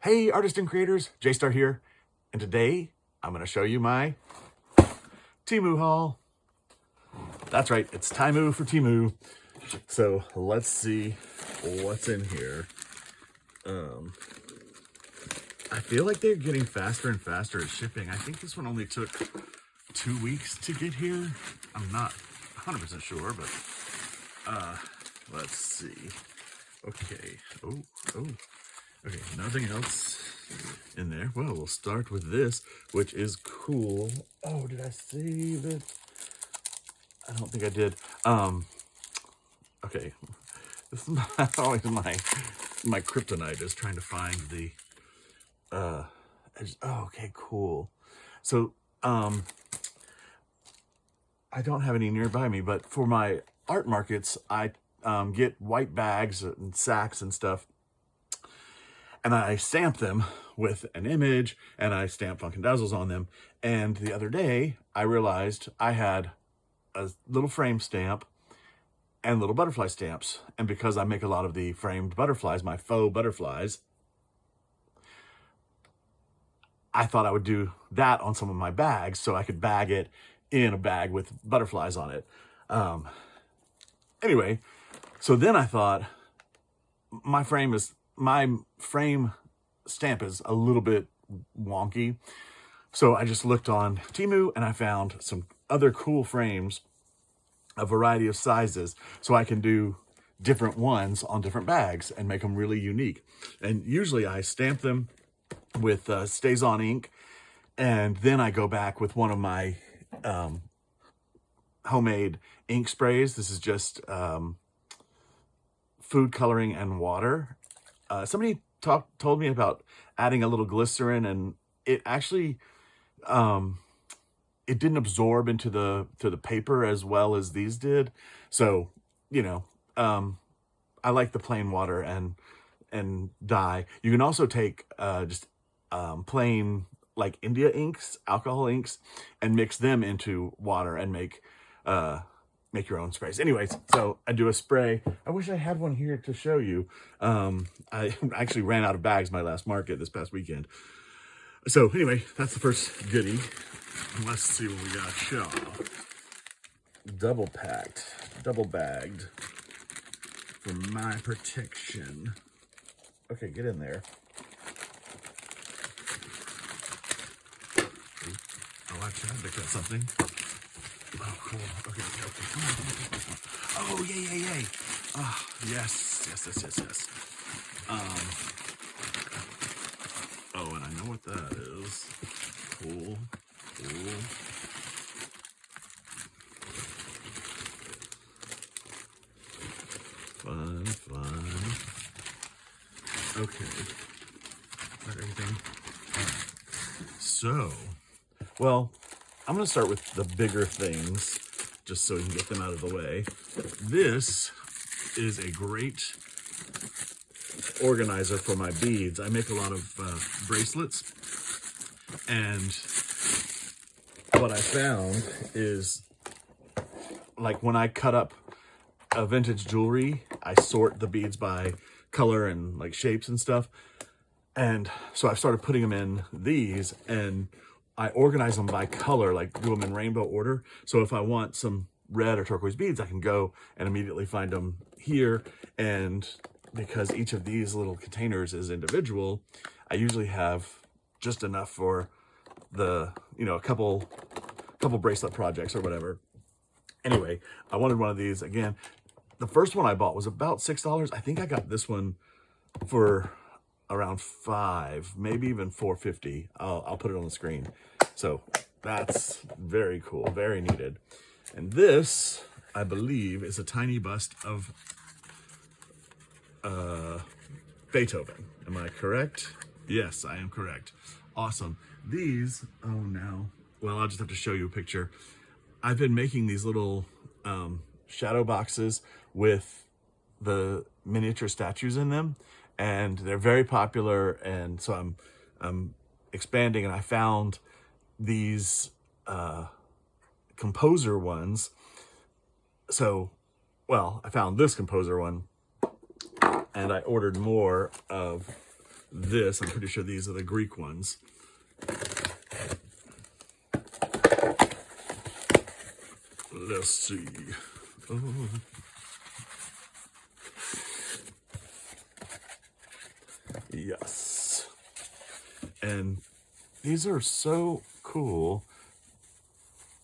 Hey artists and creators, J-Star here, and today I'm going to show you my Temu haul. That's right, it's Temu for Temu. So let's see what's in here. I feel like they're getting faster and faster at shipping. I think this one only took 2 weeks to get here. I'm not 100% sure, but let's see. Okay, okay, nothing else in there. Well, we'll start with this, which is cool. Oh, did I save it? I don't think I did. Okay. This is always my kryptonite is trying to find the oh, okay, cool. So, I don't have any nearby me, but for my art markets, I get white bags and sacks and stuff, and I stamp them with an image, and I stamp Funk and Dazzles on them. And the other day, I realized I had a little frame stamp and little butterfly stamps. And because I make a lot of the framed butterflies, my faux butterflies, I thought I would do that on some of my bags so I could bag it in a bag with butterflies on it. Anyway, so then I thought my frame stamp is a little bit wonky. So I just looked on Temu and I found some other cool frames, a variety of sizes, so I can do different ones on different bags and make them really unique. And usually I stamp them with Stays On ink, and then I go back with one of my homemade ink sprays. This is just food coloring and water. Somebody told me about adding a little glycerin, and it actually it didn't absorb into the paper as well as these did. So, you know, I like the plain water and dye. You can also take just plain like India inks, alcohol inks, and mix them into water and make your own sprays. Anyways, so I do a spray. I wish I had one here to show you. I actually ran out of bags my last market this past weekend. So anyway, that's the first goodie. Let's see what we got. Shaw. Double packed, double bagged for my protection. Okay, get in there. Oh, actually, I picked up something. Oh, cool. Okay. Come on. Oh, yay. Oh, yes. Oh, and I know what that is. Cool. Fun. Okay. Is that everything? All right. So, well, I'm going to start with the bigger things, just so we can get them out of the way. This is a great organizer for my beads. I make a lot of bracelets, and what I found is, like, when I cut up a vintage jewelry, I sort the beads by color and like shapes and stuff. And so I started putting them in these, and I organize them by color, like do them in rainbow order. So if I want some red or turquoise beads, I can go and immediately find them here. And because each of these little containers is individual, I usually have just enough for the, a couple bracelet projects or whatever. Anyway, I wanted one of these. Again, the first one I bought was about $6. I think I got this one for around $5, maybe even $4.50. I'll put it on the screen. So that's very cool, very needed. And this, I believe, is a tiny bust of Beethoven. Am I correct? Yes, I am correct. Awesome. These, well, I'll just have to show you a picture. I've been making these little shadow boxes with the miniature statues in them, and they're very popular. And so I'm expanding, and I found these composer ones. So, well, I found this composer one, and I ordered more of this. I'm pretty sure these are the Greek ones. Let's see. Oh. Yes. And these are so cool.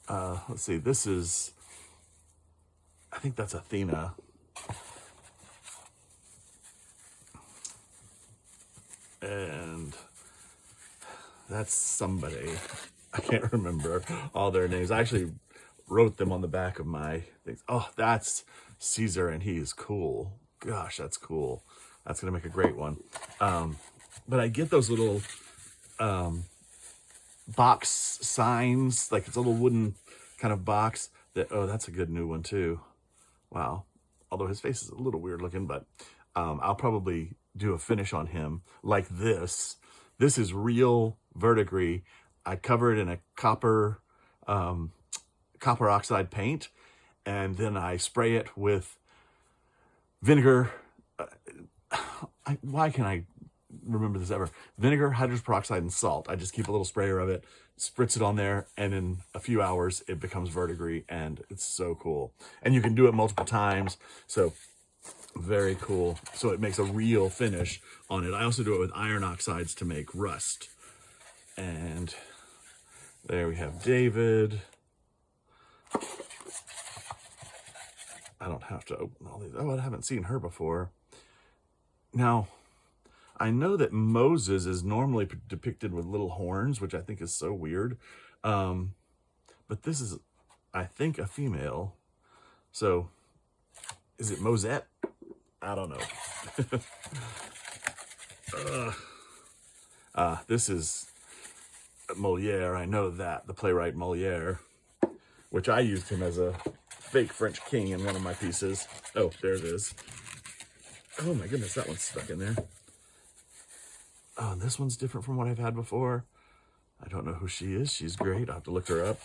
Let's see, this is, I think that's Athena. And that's somebody. I can't remember all their names. I actually wrote them on the back of my things. Oh, that's Caesar, and he is cool. Gosh, that's cool. That's gonna make a great one. But I get those little box signs, like it's a little wooden kind of box that, oh, that's a good new one too. Wow. Although his face is a little weird looking, but I'll probably do a finish on him like this. This is real verdigris. I cover it in a copper oxide paint, and then I spray it with vinegar. Why can I remember this ever? Vinegar, hydrogen peroxide, and salt. I just keep a little sprayer of it, spritz it on there, and in a few hours it becomes verdigris, and it's so cool. And you can do it multiple times, so very cool. So it makes a real finish on it. I also do it with iron oxides to make rust. And there we have David. I don't have to open all these. Oh, I haven't seen her before. Now, I know that Moses is normally depicted with little horns, which I think is so weird. But this is, I think, a female. So, is it Mosette? I don't know. This is Moliere. I know that, the playwright Moliere, which I used him as a fake French king in one of my pieces. Oh, there it is. Oh my goodness, that one's stuck in there. Oh, and this one's different from what I've had before. I don't know who she is. She's great. I'll have to look her up.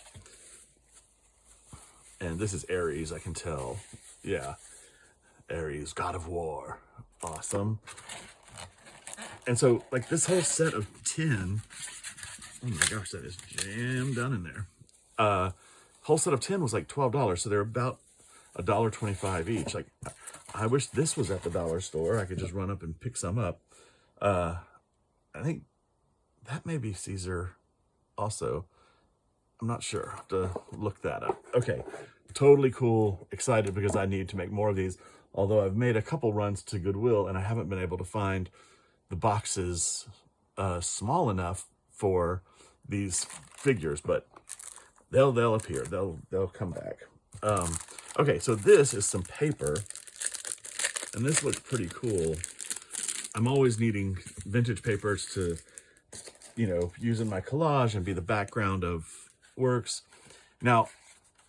And this is Ares, I can tell. Yeah. Ares, god of war. Awesome. And so, like, this whole set of 10, oh my gosh, that is jammed down in there. Whole set of 10 was like $12, so they're about $1.25 each. Like, I wish this was at the dollar store. I could just run up and pick some up. I think that may be Caesar also. I'm not sure. I'll have to look that up. Okay, totally cool. Excited because I need to make more of these. Although I've made a couple runs to Goodwill and I haven't been able to find the boxes small enough for these figures, but they'll appear. They'll come back. Okay, so this is some paper, and this looks pretty cool. I'm always needing vintage papers to, you know, use in my collage and be the background of works. Now,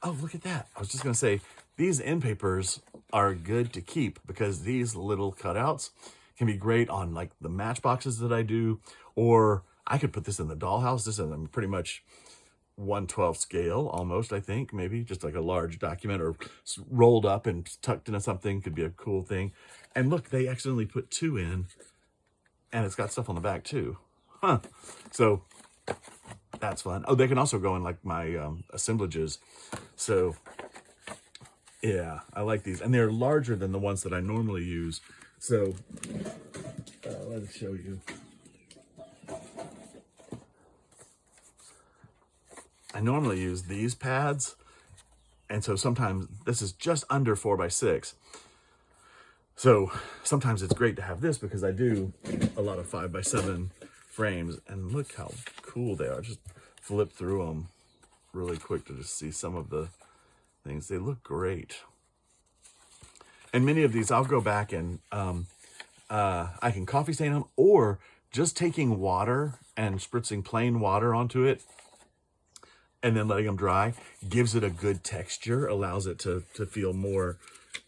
oh, look at that. I was just going to say, these end papers are good to keep because these little cutouts can be great on like the matchboxes that I do, or I could put this in the dollhouse. This is pretty much 1/12 scale almost, I think, maybe just like a large document or rolled up and tucked into something could be a cool thing. And look, they accidentally put 2 in and it's got stuff on the back too. Huh. So that's fun. Oh, they can also go in like my assemblages. So yeah, I like these. And they're larger than the ones that I normally use. So let me show you. I normally use these pads, and so sometimes this is just under 4x6. So sometimes it's great to have this because I do a lot of 5x7 frames, and look how cool they are. Just flip through them really quick to just see some of the things. They look great. And many of these I'll go back and I can coffee stain them, or just taking water and spritzing plain water onto it and then letting them dry gives it a good texture, allows it to feel more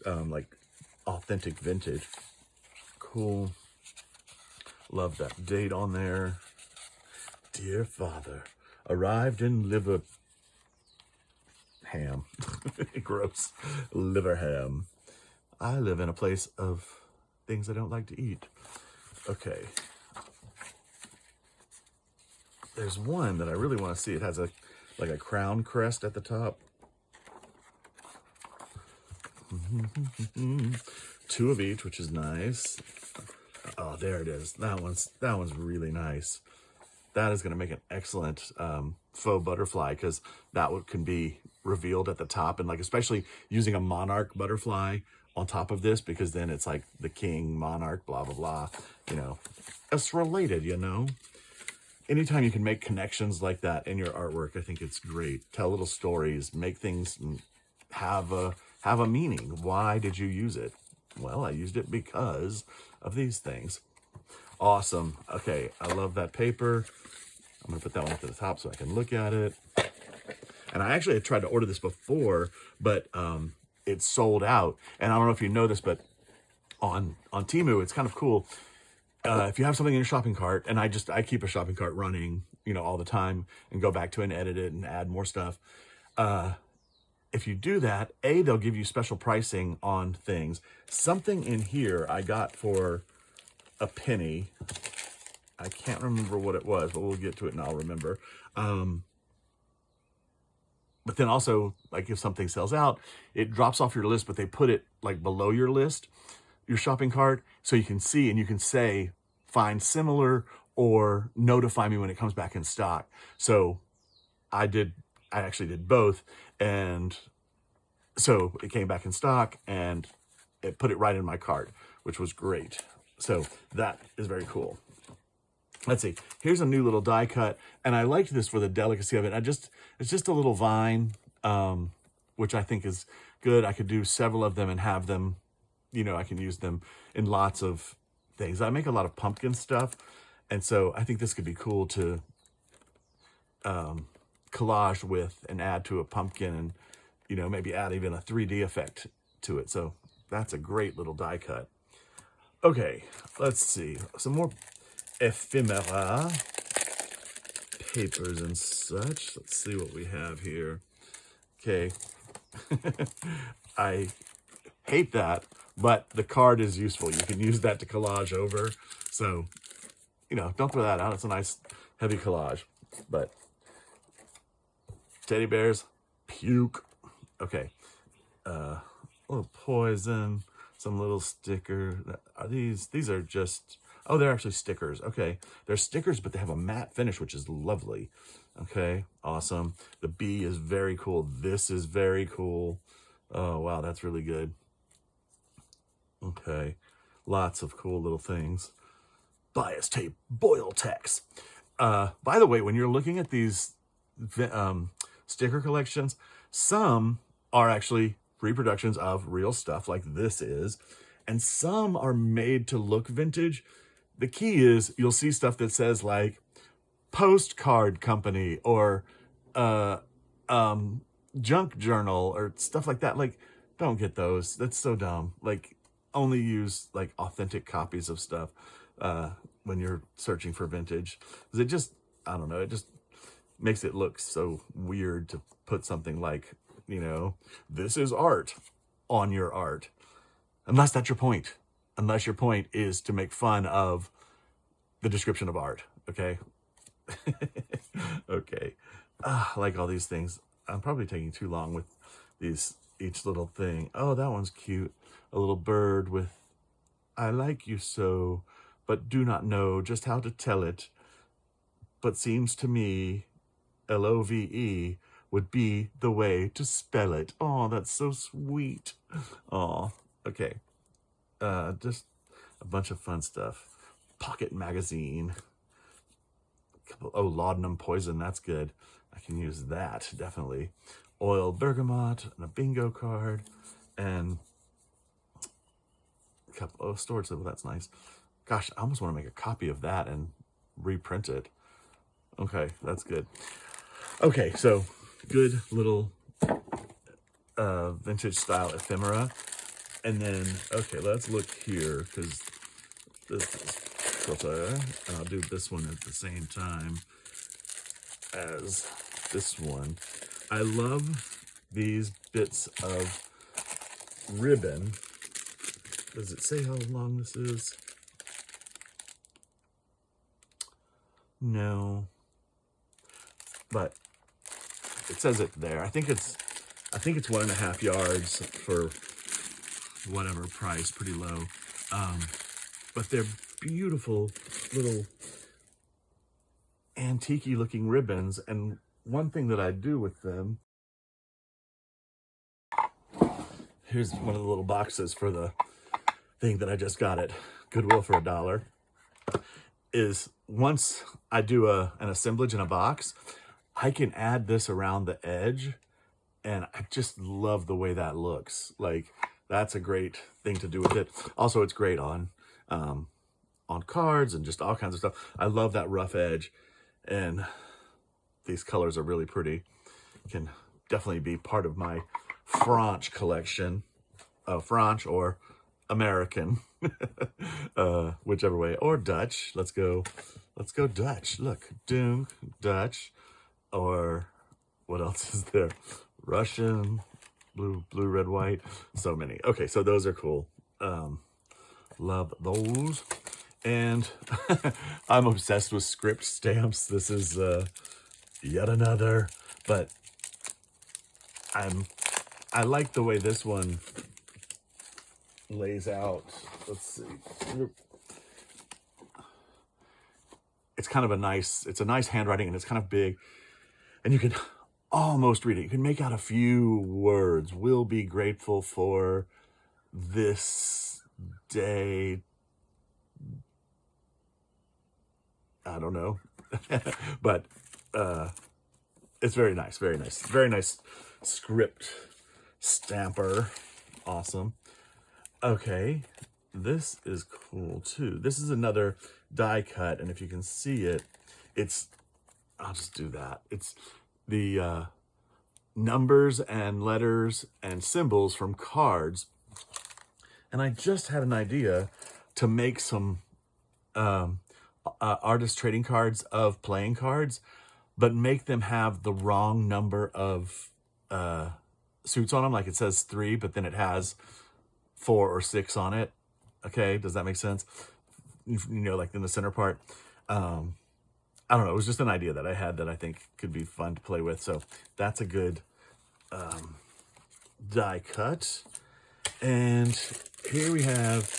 like authentic vintage. Cool. Love that date on there. Dear Father, arrived in liver ham. Gross. Liver ham. I live in a place of things I don't like to eat. Okay. there's one that I really want to see. It has a like a crown crest at the top. Two of each, which is nice. Oh, there it is. That one's really nice. That is going to make an excellent faux butterfly, because that one can be revealed at the top, and like especially using a monarch butterfly on top of this, because then it's like the king, monarch, blah blah blah. You know, it's related. You know, anytime you can make connections like that in your artwork, I think it's great. Tell little stories, make things have a meaning. Why did you use it? Well, I used it because of these things. Awesome. Okay, I love that paper. I'm gonna put that one up to the top so I can look at it. And I actually had tried to order this before, but it's sold out. And I don't know if you know this, but on Temu, it's kind of cool. If you have something in your shopping cart, and I keep a shopping cart running, you know, all the time, and go back to it and edit it and add more stuff. If you do that, they'll give you special pricing on things. Something in here I got for a penny. I can't remember what it was, but we'll get to it and I'll remember. But then also, like if something sells out, it drops off your list, but they put it like below your list, your shopping cart, so you can see and you can say, find similar or notify me when it comes back in stock. So I actually did both. And so it came back in stock and it put it right in my cart, which was great. So that is very cool. Let's see, here's a new little die cut, and I liked this for the delicacy of it. It's just a little vine, which I think is good. I could do several of them and have them, you know, I can use them in lots of things. I make a lot of pumpkin stuff, and so I think this could be cool to collage with and add to a pumpkin, and, you know, maybe add even a 3D effect to it. So that's a great little die cut. Okay, let's see, some more ephemera papers and such. Let's see what we have here. Okay. I hate that, but the card is useful. You can use that to collage over. So, you know, don't throw that out. It's a nice heavy collage. But teddy bears, puke. Okay. A little poison, some little sticker. These are just, oh, they're actually stickers. Okay. They're stickers, but they have a matte finish, which is lovely. Okay. Awesome. The bee is very cool. This is very cool. Oh, wow. That's really good. Okay. Lots of cool little things. Bias tape, boil text. By the way, when you're looking at these sticker collections, some are actually reproductions of real stuff like this is, and some are made to look vintage. The key is you'll see stuff that says like postcard company or junk journal or stuff like that. Like, don't get those. That's so dumb. Like, only use like authentic copies of stuff when you're searching for vintage. Because it just, I don't know, it just makes it look so weird to put something like, you know, this is art on your art. Unless that's your point. Unless your point is to make fun of the description of art, okay? Okay. I like all these things. I'm probably taking too long with these, each little thing. Oh, that one's cute. A little bird with, I like you so, but do not know just how to tell it. But seems to me, Love would be the way to spell it. Oh, that's so sweet. Oh, okay. Just a bunch of fun stuff. Pocket magazine. Oh, laudanum poison. That's good. I can use that, definitely. Oil bergamot and a bingo card. And a couple of storage label. That's nice. Gosh, I almost want to make a copy of that and reprint it. Okay, that's good. Okay, so good little vintage style ephemera. And then, okay, let's look here, because this is filter, and I'll do this one at the same time as this one. I love these bits of ribbon. Does it say how long this is? No. but it says it there. I think it's 1.5 yards for whatever price, pretty low. But they're beautiful little antique-y looking ribbons. And one thing that I do with them, here's one of the little boxes for the thing that I just got at Goodwill for $1, is once I do an assemblage in a box, I can add this around the edge, and I just love the way that looks. Like, that's a great thing to do with it. Also, it's great on cards and just all kinds of stuff. I love that rough edge, and these colors are really pretty. Can definitely be part of my French collection. French or American, whichever way, or Dutch. Let's go Dutch. Look, Dunk, Dutch, or what else is there? Russian, blue, red, white. So many. Okay, so those are cool. Love those. And I'm obsessed with script stamps. This is yet another, but I like the way this one lays out. Let's see. It's kind of a nice handwriting, and it's kind of big, and you can almost read it. You can make out a few words. We'll be grateful for this day. I don't know. But it's very nice, very nice. Very nice script stamper. Awesome. Okay, this is cool too. This is another die cut, and if you can see it, I'll just do that. It's the numbers and letters and symbols from cards. And I just had an idea to make some artist trading cards of playing cards, but make them have the wrong number of suits on them. Like it says 3, but then it has 4 or 6 on it. Okay, does that make sense? You know, like in the center part. I don't know. It was just an idea that I had that I think could be fun to play with. So that's a good die cut. And here we have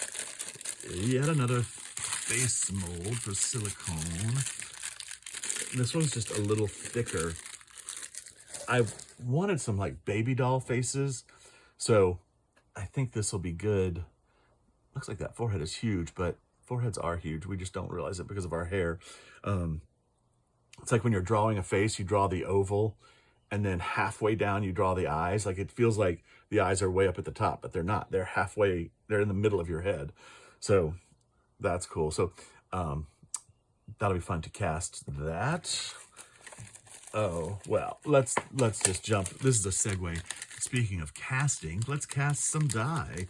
yet another face mold for silicone. This one's just a little thicker. I wanted some like baby doll faces, so I think this will be good. Looks like that forehead is huge, but foreheads are huge. We just don't realize it because of our hair. It's like when you're drawing a face, you draw the oval, and then halfway down you draw the eyes. Like it feels like the eyes are way up at the top, but they're not. They're halfway, they're in the middle of your head. So that's cool. So that'll be fun to cast that. Oh, well, let's just jump. This is a segue. Speaking of casting, let's cast some die.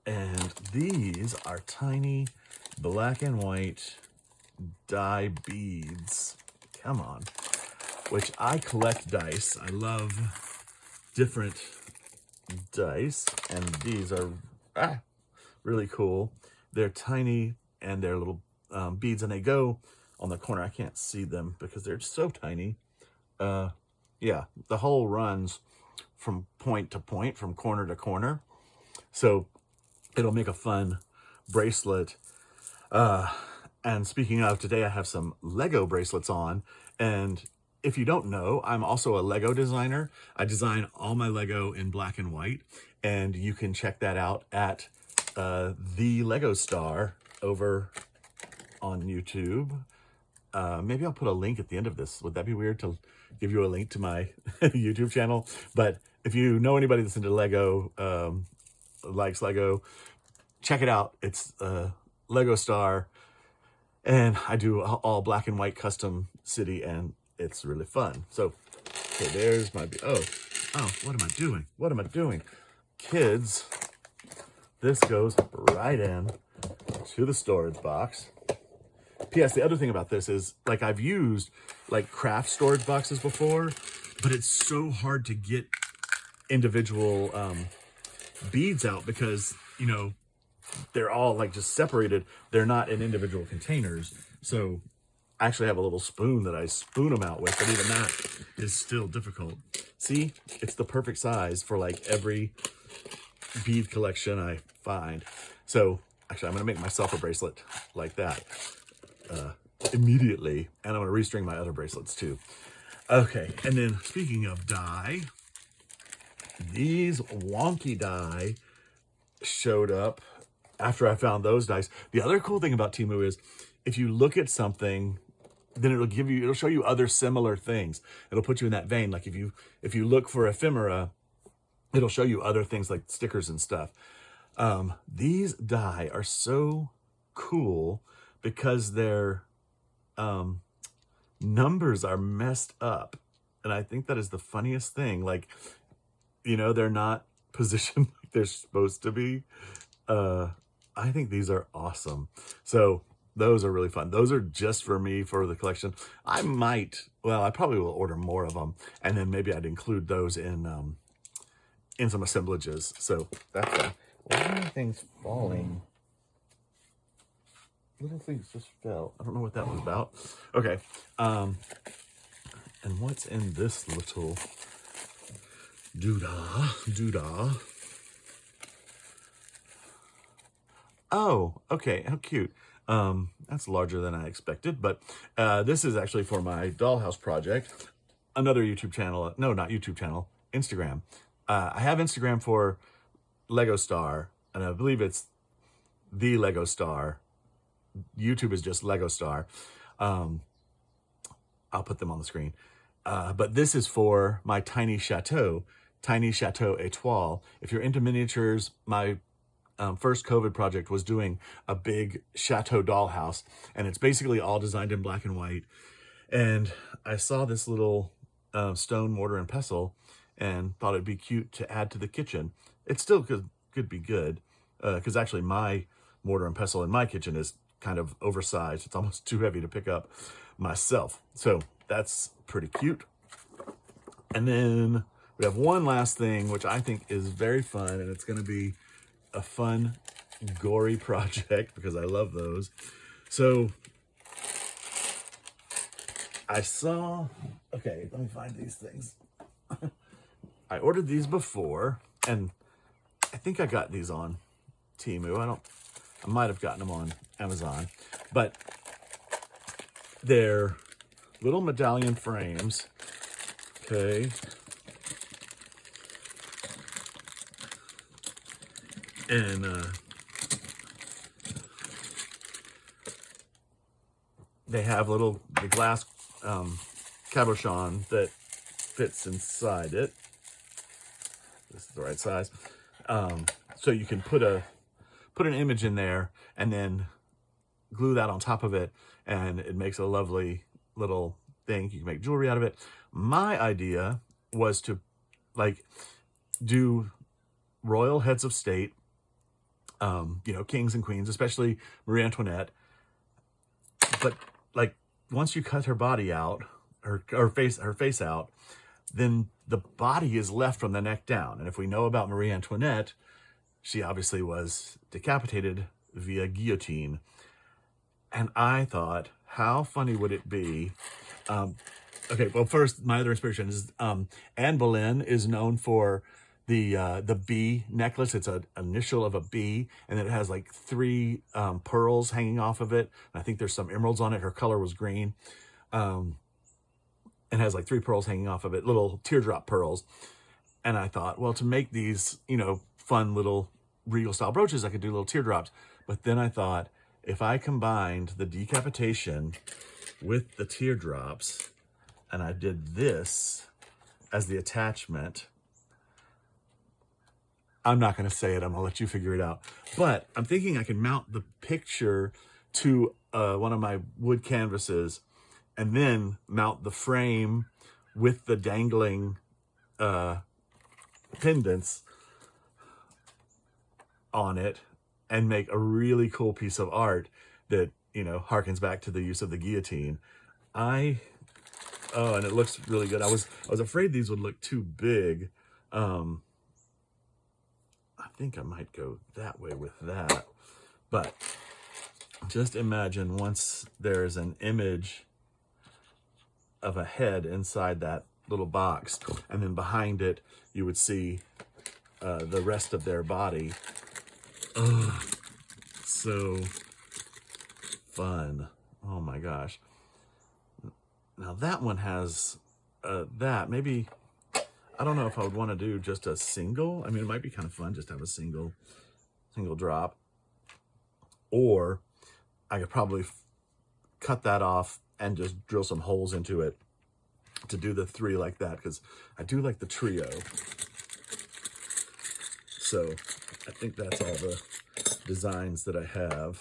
And these are tiny black and white die beads. Come on. Which I collect dice. I love different dice. And these are really cool. They're tiny and they're little beads, and they go on the corner. I can't see them because they're so tiny. Yeah, the hole runs from point to point, from corner to corner. So it'll make a fun bracelet. And speaking of, today I have some Lego bracelets on. And if you don't know, I'm also a Lego designer. I design all my Lego in black and white. And you can check that out at The Lego Star over on YouTube. Maybe I'll put a link at the end of this. Would that be weird to give you a link to my YouTube channel? But if you know anybody that's into Lego, likes Lego, check it out. It's Lego Star, and I do all black and white custom city, and it's really fun. So, okay, there's my, oh, what am I doing? What am I doing? Kids, this goes right in to the storage box. P.S. The other thing about this is, like, I've used like craft storage boxes before, but it's so hard to get individual beads out because, you know, they're all like just separated. They're not in individual containers. So I actually have a little spoon that I spoon them out with, but even that is still difficult. See, it's the perfect size for like every bead collection I find. So actually, I'm gonna make myself a bracelet like that immediately, and I'm gonna restring my other bracelets too. Okay, and then speaking of die, these wonky die showed up after I found those dice. The other cool thing about Temu is if you look at something, then it'll show you other similar things. It'll put you in that vein. Like if you look for ephemera, it'll show you other things like stickers and stuff. These die are so cool because their numbers are messed up. And I think that is the funniest thing. Like, you know, they're not positioned like they're supposed to be. I think these are awesome. So those are really fun. Those are just for me for the collection. I probably will order more of them, and then maybe I'd include those in some assemblages. So that's fun. Why are things falling? Little things just fell. I don't know what that was about. Okay. And what's in this little doodah? Oh, okay. How cute. That's larger than I expected, but this is actually for my dollhouse project. Another YouTube channel. No, not YouTube channel. Instagram. I have Instagram for Lego Star, and I believe it's the Lego Star. YouTube is just Lego Star. I'll put them on the screen. But this is for my tiny chateau étoile. If you're into miniatures, my first COVID project was doing a big chateau dollhouse, and it's basically all designed in black and white. And I saw this little stone mortar and pestle and thought it'd be cute to add to the kitchen. It still could be good, because actually my mortar and pestle in my kitchen is kind of oversized. It's almost too heavy to pick up myself. So that's pretty cute. And then we have one last thing, which I think is very fun, and it's going to be a fun, gory project because I love those. So I saw, okay, let me find these things. I ordered these before, and I think I got these on Temu. I might have gotten them on Amazon, but they're little medallion frames. Okay. And they have the glass cabochon that fits inside it. This is the right size. So you can put an image in there and then glue that on top of it, and it makes a lovely little thing. You can make jewelry out of it. My idea was to do royal heads of state, kings and queens, especially Marie Antoinette. But once you cut her body out, her face out, then the body is left from the neck down. And if we know about Marie Antoinette, she obviously was decapitated via guillotine. And I thought, how funny would it be? Okay, well, first, my other inspiration is Anne Boleyn is known for the bee necklace. It's an initial of a bee, and then it has 3 pearls hanging off of it. And I think there's some emeralds on it. Her color was green. And has 3 pearls hanging off of it, little teardrop pearls. And I thought, well, to make these, fun little regal style brooches, I could do little teardrops. But then I thought, if I combined the decapitation with the teardrops, and I did this as the attachment, I'm not going to say it. I'm going to let you figure it out. But I'm thinking I can mount the picture to one of my wood canvases, and then mount the frame with the dangling pendants on it, and make a really cool piece of art that, harkens back to the use of the guillotine. And it looks really good. I was afraid these would look too big. I think I might go that way with that. But just imagine once there's an image of a head inside that little box. And then behind it, you would see the rest of their body. Oh, so fun. Oh my gosh. Now that one has that. Maybe, I don't know if I would want to do just a single. I mean, it might be kind of fun just to have a single drop. Or I could probably cut that off and just drill some holes into it to do the 3 like that, because I do like the trio. So I think that's all the designs that I have.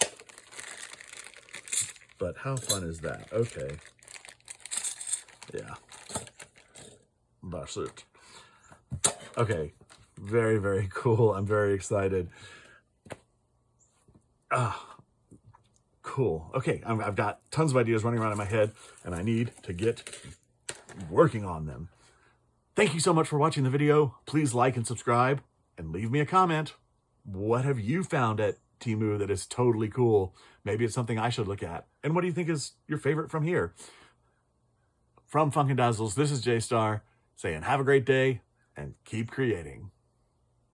But how fun is that? Okay. Yeah. That's it. Okay. Very, very cool. I'm very excited. Cool. Okay. I've got tons of ideas running around in my head, and I need to get working on them. Thank you so much for watching the video. Please like and subscribe and leave me a comment. What have you found at Temu that is totally cool? Maybe it's something I should look at. And what do you think is your favorite from here? From Funkin' Dazzles, this is J-Star saying have a great day and keep creating.